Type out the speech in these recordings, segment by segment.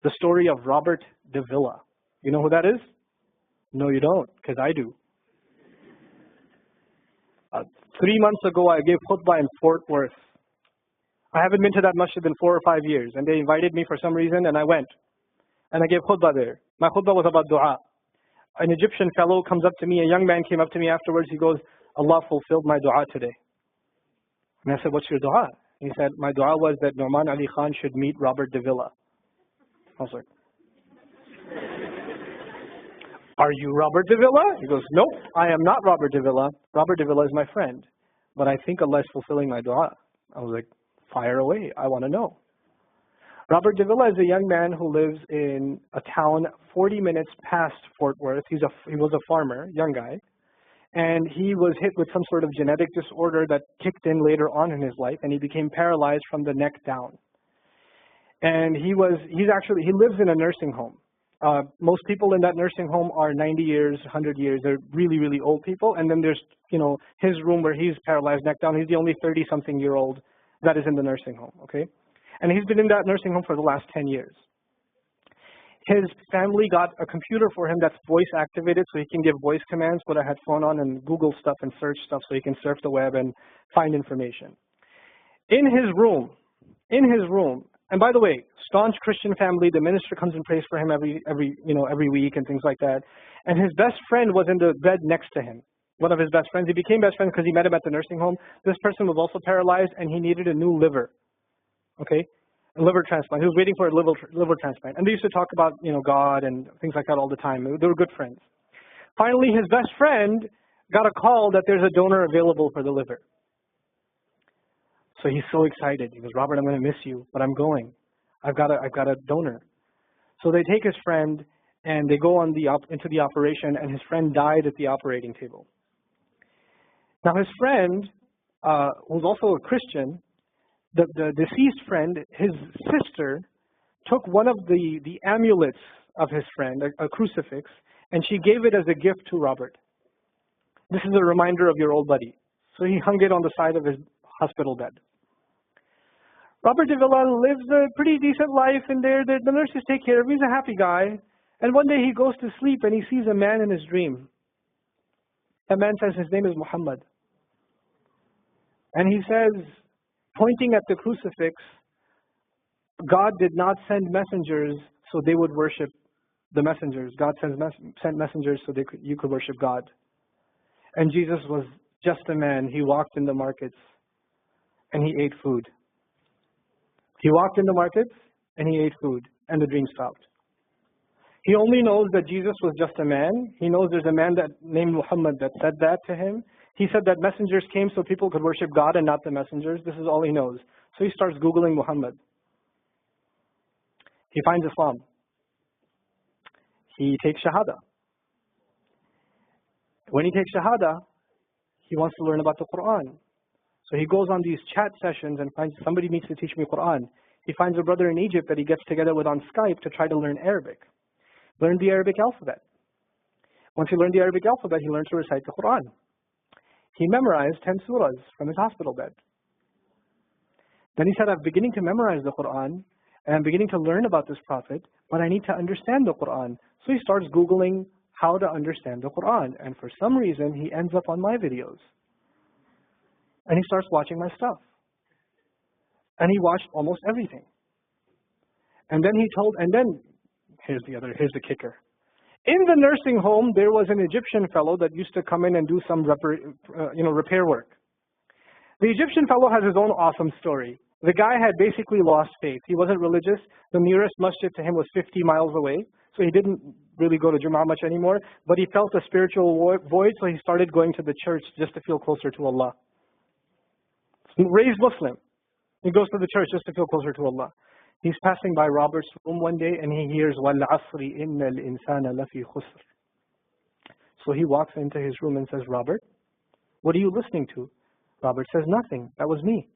the story of Robert de Villa. You know who that is? No, you don't, because I do. 3 months ago, I gave khutbah in Fort Worth. I haven't been to that masjid in 4 or 5 years, and they invited me for some reason, and I went. And I gave khutbah there. My khutbah was about dua. An Egyptian fellow comes up to me, a young man came up to me afterwards, he goes, Allah fulfilled my dua today. And I said, what's your dua? He said, my dua was that Noaman Ali Khans should meet Robert de Villa. I was like, are you Robert de Villa? He goes, nope, I am not Robert de Villa. Robert de Villa is my friend. But I think Allah is fulfilling my dua. I was like, fire away, I want to know. Robert de Villa is a young man who lives in a town 40 minutes past Fort Worth. He was a farmer, young guy. And he was hit with some sort of genetic disorder that kicked in later on in his life, and he became paralyzed from the neck down. And he lives in a nursing home. Most people in that nursing home are 90 years, 100 years. They're really, really old people. And then there's, his room where he's paralyzed neck down. He's the only 30-something-year-old that is in the nursing home, okay? And he's been in that nursing home for the last 10 years. His family got a computer for him that's voice activated so he can give voice commands, put a headphone on and Google stuff and search stuff so he can surf the web and find information. In his room, and by the way, staunch Christian family, the minister comes and prays for him every week and things like that. And his best friend was in the bed next to him. One of his best friends. He became best friends because he met him at the nursing home. This person was also paralyzed and he needed a new liver. Okay? A liver transplant. He was waiting for a liver transplant. And they used to talk about, God and things like that all the time. They were good friends. Finally, his best friend got a call that there's a donor available for the liver. So he's so excited. He goes, Robert, I'm going to miss you, but I'm going. I've got a donor. So they take his friend and they go into the operation, and his friend died at the operating table. Now his friend, who's also a Christian, the deceased friend, his sister, took one of the amulets of his friend, a crucifix, and she gave it as a gift to Robert. This is a reminder of your old buddy. So he hung it on the side of his hospital bed. Robert de Villa lives a pretty decent life in there. The nurses take care of him. He's a happy guy. And one day he goes to sleep and he sees a man in his dream. That man says his name is Muhammad. And he says, pointing at the crucifix, God did not send messengers so they would worship the messengers. God sent messengers so you could worship God. And Jesus was just a man. He walked in the markets and he ate food. He walked in the markets and he ate food, and the dream stopped. He only knows that Jesus was just a man. He knows there's a man named Muhammad that said that to him. He said that messengers came so people could worship God and not the messengers. This is all he knows. So he starts Googling Muhammad. He finds Islam. He takes Shahada. When he takes Shahada, he wants to learn about the Quran. So he goes on these chat sessions and finds somebody needs to teach me Quran. He finds a brother in Egypt that he gets together with on Skype to try to learn Arabic. Learn the Arabic alphabet. Once he learned the Arabic alphabet, he learned to recite the Quran. He memorized 10 surahs from his hospital bed. Then he said, I'm beginning to memorize the Quran, and I'm beginning to learn about this prophet, but I need to understand the Quran. So he starts Googling how to understand the Quran. And for some reason, he ends up on my videos. And he starts watching my stuff. And he watched almost everything. And then here's the kicker. In the nursing home, there was an Egyptian fellow that used to come in and do some repair work. The Egyptian fellow has his own awesome story. The guy had basically lost faith. He wasn't religious. The nearest masjid to him was 50 miles away. So he didn't really go to Jummah much anymore. But he felt a spiritual void, so he started going to the church just to feel closer to Allah. Raised Muslim. He goes to the church just to feel closer to Allah. He's passing by Robert's room one day and he hears وَالْعَصْرِ إِنَّ الْإِنسَانَ لَفِي خُسْرٍ. So he walks into his room and says, Robert, what are you listening to? Robert says, nothing. That was me.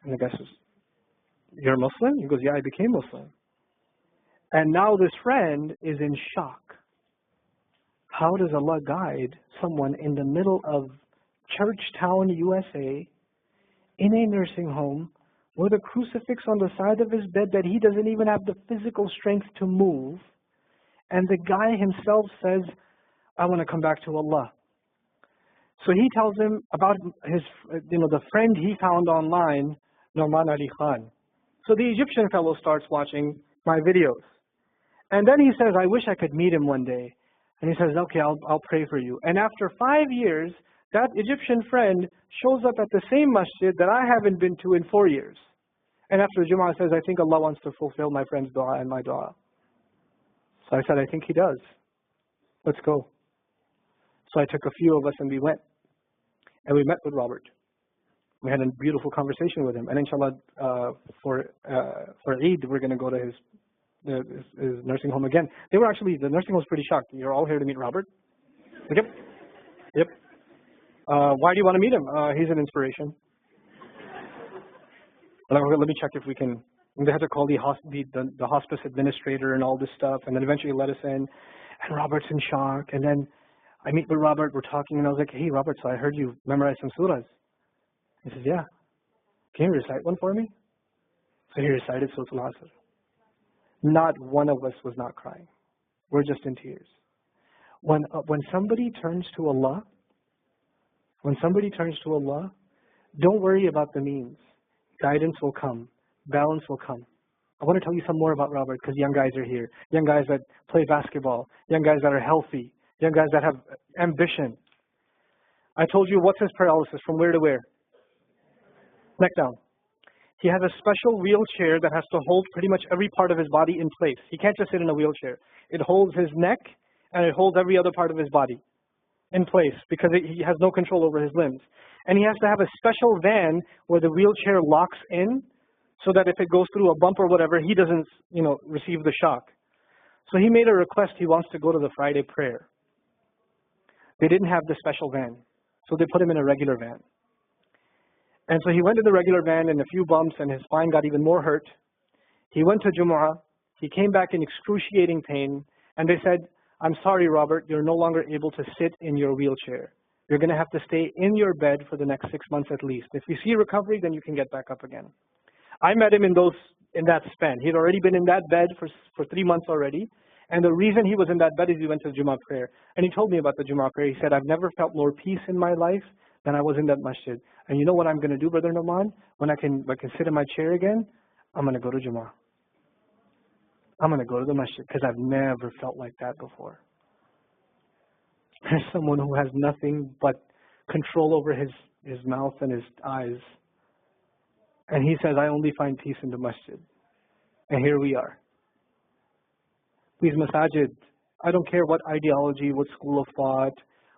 And the guy says, you're a Muslim? He goes, yeah, I became Muslim. And now this friend is in shock. How does Allah guide someone in the middle of Churchtown, USA, in a nursing home, with a crucifix on the side of his bed that he doesn't even have the physical strength to move. And the guy himself says, I want to come back to Allah. So he tells him about his, the friend he found online, Noaman Ali Khans. So the Egyptian fellow starts watching my videos. And then he says, I wish I could meet him one day. And he says, okay, I'll pray for you. And after 5 years, that Egyptian friend shows up at the same masjid that I haven't been to in 4 years. And after Jummah says, I think Allah wants to fulfill my friend's dua and my dua. So I said, I think He does. Let's go. So I took a few of us and we went. And we met with Robert. We had a beautiful conversation with him. And inshallah, for Eid, we're going to go to his nursing home again. The nursing home was pretty shocked. You're all here to meet Robert? Yep. Yep. Why do you want to meet him? He's an inspiration. Let me check if we can. They had to call the hospice administrator and all this stuff, and then eventually let us in. And Robert's in shock. And then I meet with Robert. We're talking, and I was like, "Hey, Robert, so I heard you memorize some surahs." He says, "Yeah. Can you recite one for me?" So he recited Surah Al-Asr. Not one of us was not crying. We're just in tears. When somebody turns to Allah, don't worry about the means. Guidance will come. Balance will come. I want to tell you some more about Robert because young guys are here. Young guys that play basketball. Young guys that are healthy. Young guys that have ambition. I told you what's his paralysis, from where to where? Neck down. He has a special wheelchair that has to hold pretty much every part of his body in place. He can't just sit in a wheelchair. It holds his neck and it holds every other part of his body in place because he has no control over his limbs. And he has to have a special van where the wheelchair locks in so that if it goes through a bump or whatever, he doesn't, receive the shock. So he made a request. He wants to go to the Friday prayer. They didn't have the special van, so they put him in a regular van. And so he went in the regular van and a few bumps and his spine got even more hurt. He went to Jumu'ah. He came back in excruciating pain. And they said, I'm sorry, Robert, you're no longer able to sit in your wheelchair. You're going to have to stay in your bed for the next 6 months at least. If you see recovery, then you can get back up again. I met him in that span. He'd already been in that bed for 3 months already. And the reason he was in that bed is he went to Jummah prayer. And he told me about the Jummah prayer. He said, I've never felt more peace in my life than I was in that masjid. And you know what I'm going to do, Brother Noman? When I can sit in my chair again, I'm going to go to Jummah. I'm going to go to the masjid because I've never felt like that before. There's someone who has nothing but control over his mouth and his eyes. And he says, I only find peace in the masjid. And here we are. These masajid, I don't care what ideology, what school of thought,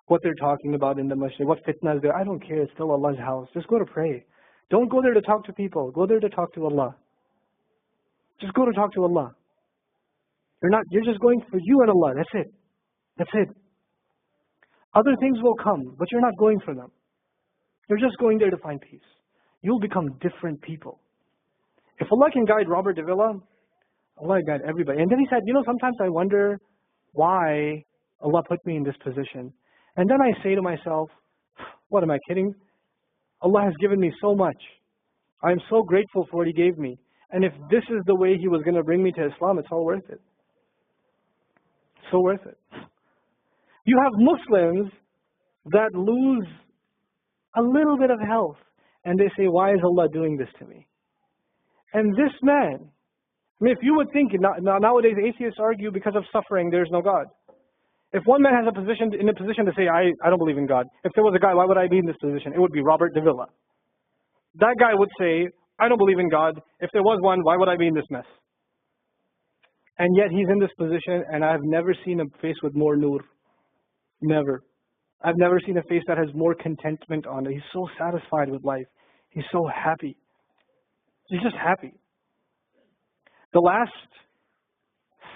what they're talking about in the masjid, what fitna is there. I don't care. It's still Allah's house. Just go to pray. Don't go there to talk to people. Go there to talk to Allah. Just go to talk to Allah. You're just going for you and Allah. That's it. That's it. Other things will come, but you're not going for them. You're just going there to find peace. You'll become different people. If Allah can guide Robert Davila, Allah can guide everybody. And then he said, sometimes I wonder why Allah put me in this position. And then I say to myself, what am I kidding? Allah has given me so much. I am so grateful for what He gave me. And if this is the way He was going to bring me to Islam, it's all worth it. So worth it. You have Muslims that lose a little bit of health and they say, why is Allah doing this to me? And this man, if you would think, nowadays atheists argue because of suffering, there's no God. If one man has in a position to say, I don't believe in God. If there was a guy, why would I be in this position? It would be Robert Davila. That guy would say, I don't believe in God. If there was one, why would I be in this mess? And yet he's in this position, and I've never seen a face with more nur. Never. I've never seen a face that has more contentment on it. He's so satisfied with life. He's so happy. He's just happy. The last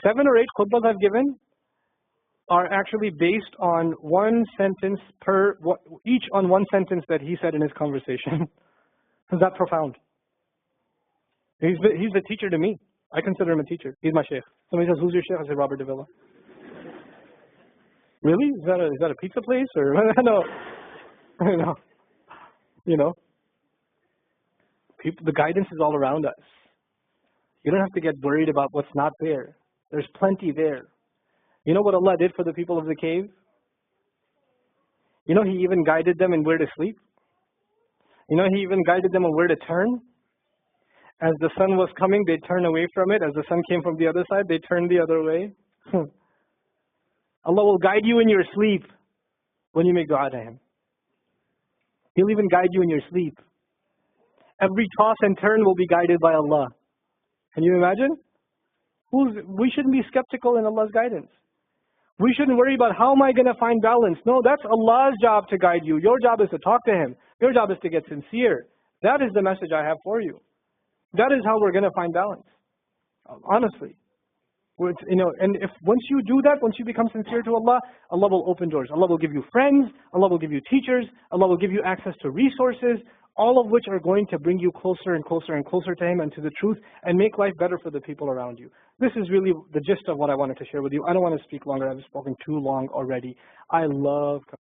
7 or 8 khutbahs I've given are actually based on one sentence each on one sentence that he said in his conversation. Is that profound? He's the teacher to me. I consider him a teacher. He's my sheikh. Somebody says, who's your sheikh? I say, Robert Davila. Really? Is that a pizza place? Or no. The guidance is all around us. You don't have to get worried about what's not there. There's plenty there. You know what Allah did for the people of the cave? You know, He even guided them in where to sleep. You know, He even guided them on where to turn. As the sun was coming, they'd turn away from it. As the sun came from the other side, they'd turn the other way. Allah will guide you in your sleep when you make dua to Him. He'll even guide you in your sleep. Every toss and turn will be guided by Allah. Can you imagine? We shouldn't be skeptical in Allah's guidance. We shouldn't worry about how am I going to find balance. No, that's Allah's job to guide you. Your job is to talk to Him. Your job is to get sincere. That is the message I have for you. That is how we're going to find balance. Honestly. And if once you do that, once you become sincere to Allah, Allah will open doors. Allah will give you friends. Allah will give you teachers. Allah will give you access to resources, all of which are going to bring you closer and closer and closer to Him and to the truth and make life better for the people around you. This is really the gist of what I wanted to share with you. I don't want to speak longer. I've spoken too long already. I love